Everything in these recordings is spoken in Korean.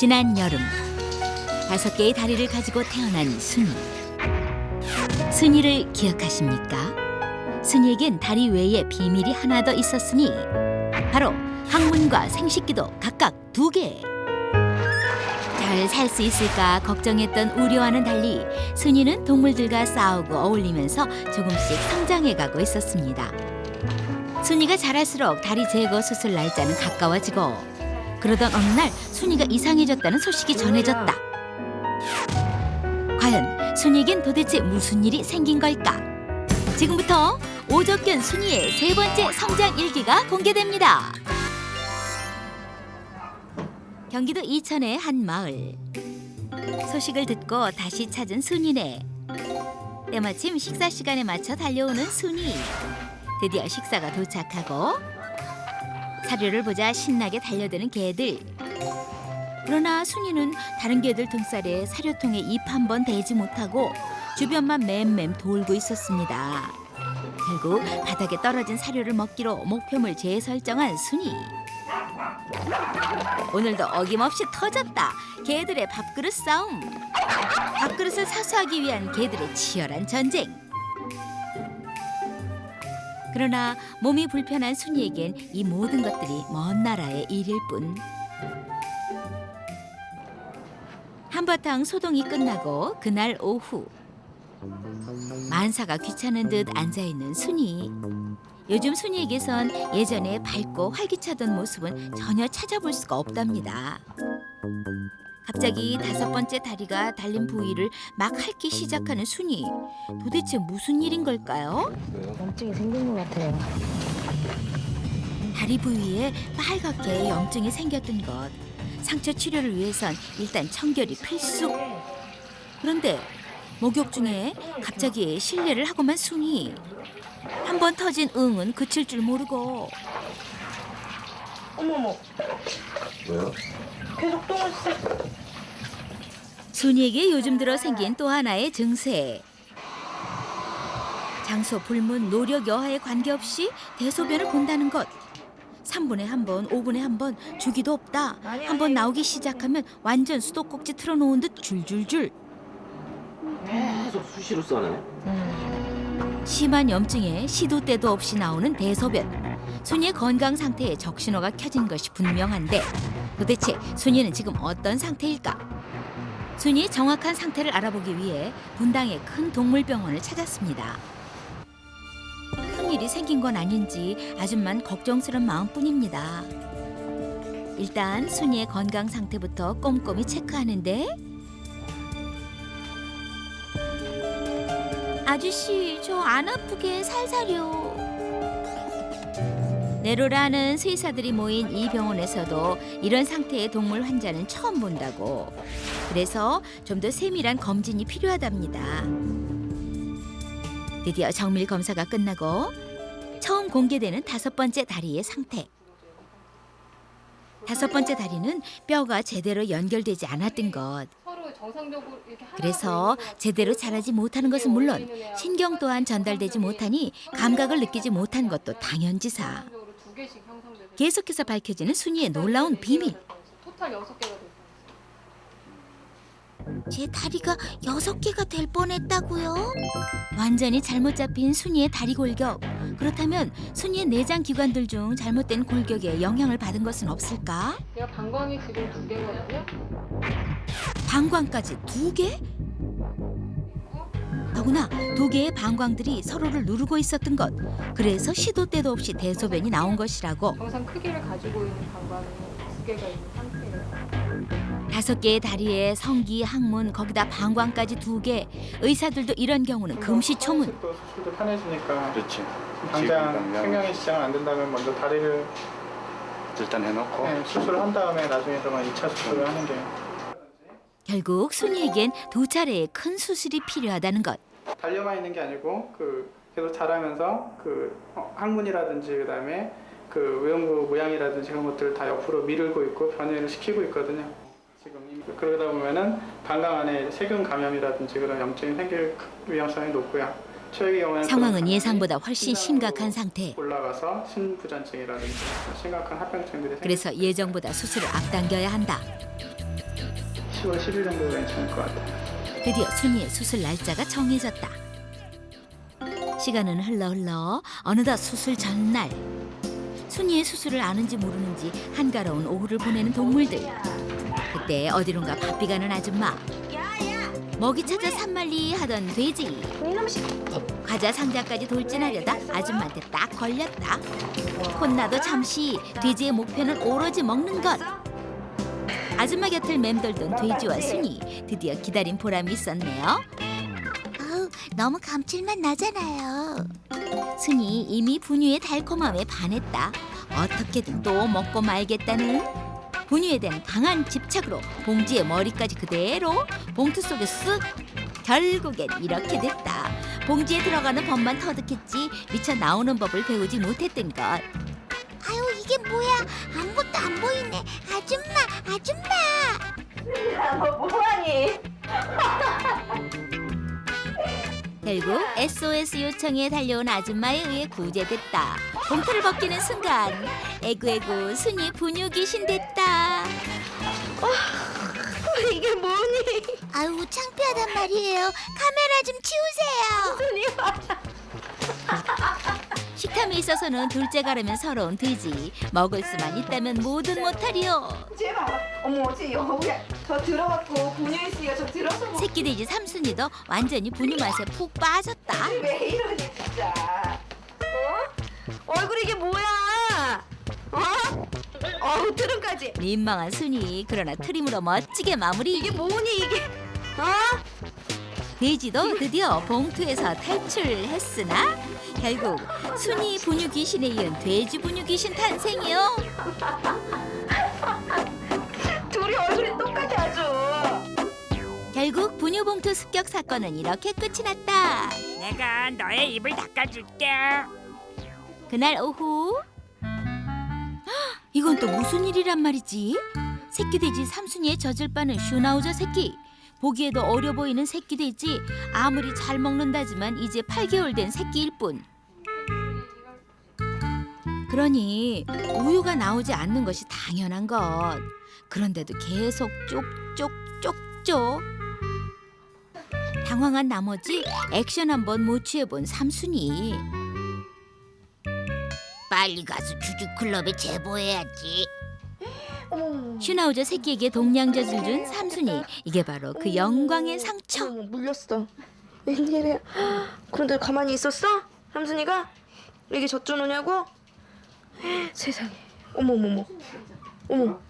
지난 여름 5개의 다리를 가지고 태어난 순이. 순이를 기억하십니까? 순이에겐 다리 외에 비밀이 하나 더 있었으니 바로 항문과 생식기도 각각 2개. 잘 살 수 있을까 걱정했던 우려와는 달리 순이는 동물들과 싸우고 어울리면서 조금씩 성장해가고 있었습니다. 순이가 자랄수록 다리 제거 수술 날짜는 가까워지고 그러던 어느 날 순이가 이상해졌다는 소식이 전해졌다. 과연 순이에겐 도대체 무슨 일이 생긴 걸까? 지금부터 오적견 순이의 3번째 성장 일기가 공개됩니다. 경기도 이천의 한 마을. 소식을 듣고 다시 찾은 순이네. 때마침 식사 시간에 맞춰 달려오는 순이. 드디어 식사가 도착하고 사료를 보자 신나게 달려드는 개들. 그러나 순이는 다른 개들 등살에 사료통에 입 한 번 대지 못하고 주변만 맴맴 돌고 있었습니다. 결국 바닥에 떨어진 사료를 먹기로 목표물 재설정한 순이. 오늘도 어김없이 터졌다. 개들의 밥그릇 싸움. 밥그릇을 사수하기 위한 개들의 치열한 전쟁. 그러나 몸이 불편한 순이에겐 이 모든 것들이 먼 나라의 일일 뿐. 한바탕 소동이 끝나고 그날 오후. 만사가 귀찮은 듯 앉아있는 순이. 요즘 순이에게선 예전에 밝고 활기차던 모습은 전혀 찾아볼 수가 없답니다. 갑자기 5번째 다리가 달린 부위를 막 핥기 시작하는 순이. 도대체 무슨 일인 걸까요? 염증이 생긴 것 같아요. 다리 부위에 빨갛게 염증이 생겼던 것. 상처 치료를 위해선 일단 청결이 필수. 그런데 목욕 중에 갑자기 실례를 하고만 순이. 한 번 터진 응은 그칠 줄 모르고. 어머머, 왜요? 계속 똥을 싸. 순이에게 요즘 들어 생긴 또 하나의 증세. 장소 불문 노력 여하에 관계없이 대소변을 본다는 것. 3분에 한 번, 5분에 한 번 주기도 없다. 한 번 나오기 시작하면 완전 수도꼭지 틀어놓은 듯 줄줄줄. 계속 수시로 싸네. 심한 염증에 시도 때도 없이 나오는 대소변. 순이의 건강 상태에 적신호가 켜진 것이 분명한데 도대체 순이는 지금 어떤 상태일까? 순이의 정확한 상태를 알아보기 위해 분당의 큰 동물병원을 찾았습니다. 큰일이 생긴 건 아닌지 아줌만 걱정스런 마음뿐입니다. 일단 순이의 건강 상태부터 꼼꼼히 체크하는데 아저씨, 저 안 아프게 살살요. 내로라는 수의사들이 모인 이 병원에서도 이런 상태의 동물 환자는 처음 본다고. 그래서 좀 더 세밀한 검진이 필요하답니다. 드디어 정밀 검사가 끝나고 처음 공개되는 5번째 다리의 상태. 5번째 다리는 뼈가 제대로 연결되지 않았던 것. 그래서 제대로 자라지 못하는 것은 물론 신경 또한 전달되지 못하니 감각을 느끼지 못한 것도 당연지사. 계속해서 밝혀지는 순이의 놀라운 비밀. 제 다리가 6개가 될 뻔했다고요? 완전히 잘못 잡힌 순이의 다리 골격. 그렇다면 순이의 내장 기관들 중 잘못된 골격에 영향을 받은 것은 없을까? 내가 방광이 지금 2개거든요. 방광까지 2개? 더구나 2개의 방광들이 서로를 누르고 있었던 것. 그래서 시도 때도 없이 대소변이 나온 것이라고. 정상 크기를 가지고 있는 방광이 2개가 있는 상태예요. 5개의 다리에 성기, 항문, 거기다 방광까지 2개. 의사들도 이런 경우는 금시초문. 또 수술도 편해지니까 그렇지. 당장 생명의 지장은 안 된다면 먼저 다리를 일단 해놓고. 수술한 다음에 나중에 그러면 2차 수술을 하는 게. 결국 순이에겐 2차례의 큰 수술이 필요하다는 것. 달려만 있는 게 아니고 계속 자라면서 항문이라든지 그다음에 외형부 모양이라든지 그런 것들을 다 옆으로 밀고 있고 변형을 시키고 있거든요. 지금 그러다 보면은 방광 안에 세균 감염이라든지 그런 염증이 생길 위험성이 높고요. 최악의 경우에는 상황은 예상보다 훨씬 심각한 상태. 올라가서 신부전증이라든지 심각한 합병증들이 그래서 예정보다 수술을 앞당겨야 한다. 10월 10일 정도 괜찮을 것 같아요. 드디어 순이의 수술 날짜가 정해졌다. 시간은 흘러 어느덧 수술 전날. 순이의 수술을 아는지 모르는지 한가로운 오후를 보내는 동물들. 그때 어디론가 바삐 가는 아줌마. 먹이 찾아 산만리 하던 돼지. 과자 상자까지 돌진하려다 아줌마한테 딱 걸렸다. 혼나도 잠시 돼지의 목표는 오로지 먹는 것. 아줌마 곁을 맴돌던 돼지와 순이 드디어 기다린 보람이 있었네요. 아우, 너무 감칠맛 나잖아요. 순이 이미 분유의 달콤함에 반했다. 어떻게든 또 먹고 말겠다는 분유에 대한 강한 집착으로 봉지의 머리까지 그대로 봉투 속에 쓱. 결국엔 이렇게 됐다. 봉지에 들어가는 법만 터득했지 미처 나오는 법을 배우지 못했던 것. 아유, 이게 뭐야? 아무것도 안 보이네. 아줌마. 너 뭐하니? 결국 SOS 요청에 달려온 아줌마에 의해 구제됐다. 봉투를 벗기는 순간 에구에구 순이 분유 귀신 됐다. 이게 뭐니? 아유, 창피하단 말이에요. 카메라 좀 치우세요. 식탐에 있어서는 둘째 가려면 서러운 돼지. 먹을 수만 있다면 뭐든 못하리요. 제발. 어머, 어째 여기에 저 들어갔고 분유 있으니까 저 들어서 먹. 새끼 돼지 삼순이도 완전히 분유 맛에 푹 빠졌다. 왜 이러니 진짜? 얼굴 이게 뭐야? 어우, 트름까지. 민망한 순이. 그러나 트림으로 멋지게 마무리. 이게 뭐니 이게? 돼지도 드디어 봉투에서 탈출했으나 결국 순이 분유 귀신에 이은 돼지 분유 귀신 탄생이요. 둘이 얼굴이 똑같아 아주. 결국 분유 봉투 습격 사건은 이렇게 끝이 났다. 내가 너의 입을 닦아줄게. 그날 오후. 헉, 이건 또 무슨 일이란 말이지? 새끼 돼지 삼순이의 젖을 빠는 슈나우저 새끼. 보기에도 어려 보이는 새끼 돼지. 아무리 잘 먹는다지만 이제 8개월 된 새끼일 뿐. 그러니 우유가 나오지 않는 것이 당연한 것. 그런데도 계속 쪽쪽쪽쪽. 당황한 나머지 액션 한번 못 취해본 삼순이. 빨리 가서 주주클럽에 제보해야지. 슈나우저 새끼에게 동냥젖을 준 삼순이. 이게 바로 그 영광의 상처. 어머, 물렸어. 웬일이야? 그런데 가만히 있었어? 삼순이가? 이게 젖주느냐고? 세상에. 어머,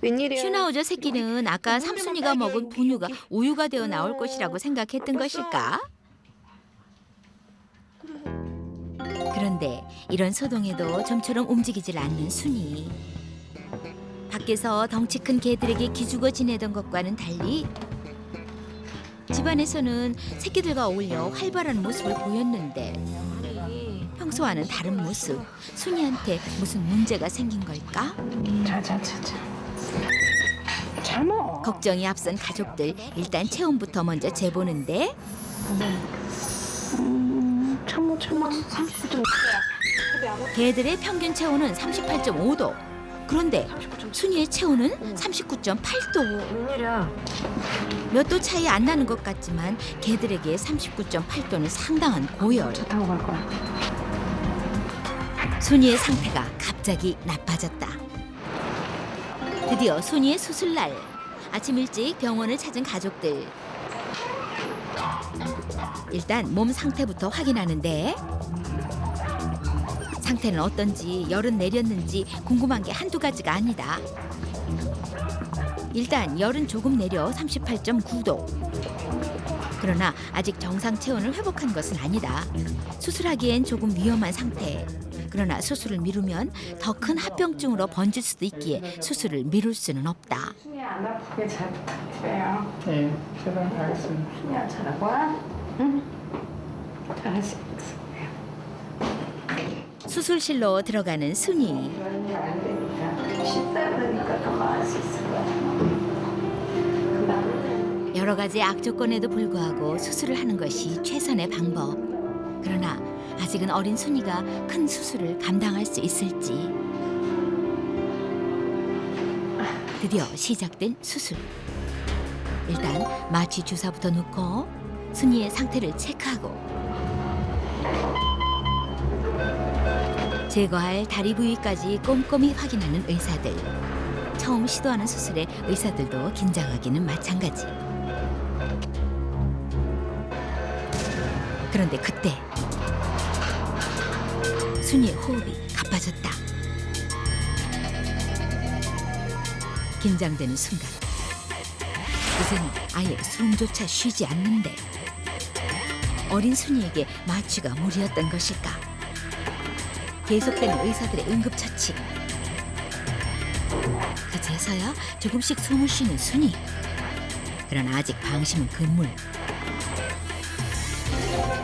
웬일이야? 슈나우저 새끼는 아까 삼순이가 먹은 분유가 우유가 되어 나올 것이라고 생각했던 것일까? 그런데 이런 소동에도 좀처럼 움직이질 않는 순이. 밖에서 덩치 큰 개들에게 기죽어 지내던 것과는 달리 집안에서는 새끼들과 어울려 활발한 모습을 보였는데 평소와는 다른 모습. 순이한테 무슨 문제가 생긴 걸까? 잘 먹어. 걱정이 앞선 가족들. 일단 체온부터 먼저 재보는데 참모 30도. 개들의 평균 체온은 38.5도. 그런데 순이의 체온은 39.8도. 웬일이야? 몇 도 차이 안 나는 것 같지만 개들에게 39.8도는 상당한 고열. 타고 갈 거야. 순이의 상태가 갑자기 나빠졌다. 드디어 순이의 수술날. 아침 일찍 병원을 찾은 가족들. 일단 몸 상태부터 확인하는데 상태는 어떤지, 열은 내렸는지 궁금한 게 한두 가지가 아니다. 일단 열은 조금 내려 38.9도. 그러나 아직 정상 체온을 회복한 것은 아니다. 수술하기엔 조금 위험한 상태. 그러나 수술을 미루면 더 큰 합병증으로 번질 수도 있기에 수술을 미룰 수는 없다. 순이 안 아프게 잘 부탁드려요. 네, 최선을 다하겠습니다. 순이야 잘하고 와. 응? 잘할 수 있어. 수술실로 들어가는 순이. 이런 일 안 되니까 식사하니까 더 나을 수 있을 거야. 여러 가지 악조건에도 불구하고 수술을 하는 것이 최선의 방법. 그러나 아직은 어린 순이가 큰 수술을 감당할 수 있을지. 드디어 시작된 수술. 일단 마취 주사부터 놓고 순이의 상태를 체크하고 제거할 다리 부위까지 꼼꼼히 확인하는 의사들. 처음 시도하는 수술에 의사들도 긴장하기는 마찬가지. 그런데 그때 순이의 호흡이 가빠졌다. 긴장되는 순간 이제는 아예 숨조차 쉬지 않는데 어린 순이에게 마취가 무리였던 것일까? 계속되는 의사들의 응급처치. 그제서야 조금씩 숨을 쉬는 순이. 그러나 아직 방심은 금물.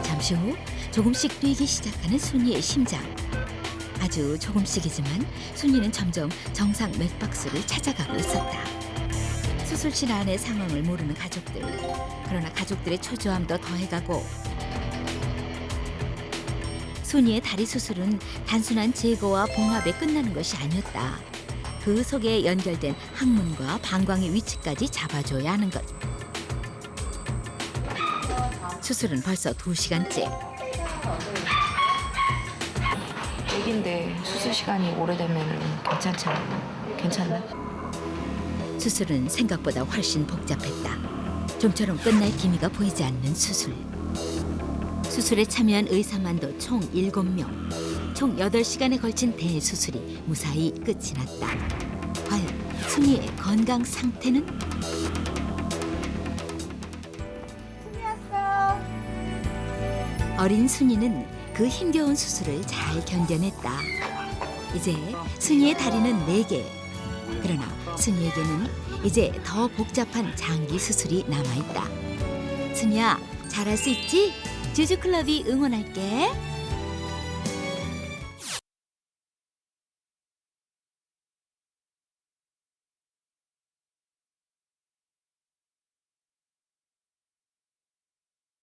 잠시 후 조금씩 뛰기 시작하는 순이의 심장. 아주 조금씩이지만 순이는 점점 정상 맥박수를 찾아가고 있었다. 수술실 안의 상황을 모르는 가족들. 그러나 가족들의 초조함도 더해가고 순이의 다리 수술은 단순한 제거와 봉합에 끝나는 것이 아니었다. 그 속에 연결된 항문과 방광의 위치까지 잡아줘야 하는 것. 수술은 벌써 2시간째. 애기인데 수술 시간이 오래되면 괜찮지 않나? 괜찮나? 수술은 생각보다 훨씬 복잡했다. 좀처럼 끝날 기미가 보이지 않는 수술. 수술에 참여한 의사만도 총 7명. 총 8시간에 걸친 대수술이 무사히 끝이 났다. 과연 순이의 건강 상태는? 어린 순이는 그 힘겨운 수술을 잘 견뎌냈다. 이제 순이의 다리는 4개. 그러나 순이에게는 이제 더 복잡한 장기 수술이 남아있다. 순이야, 잘할 수 있지? 주주클럽이 응원할게.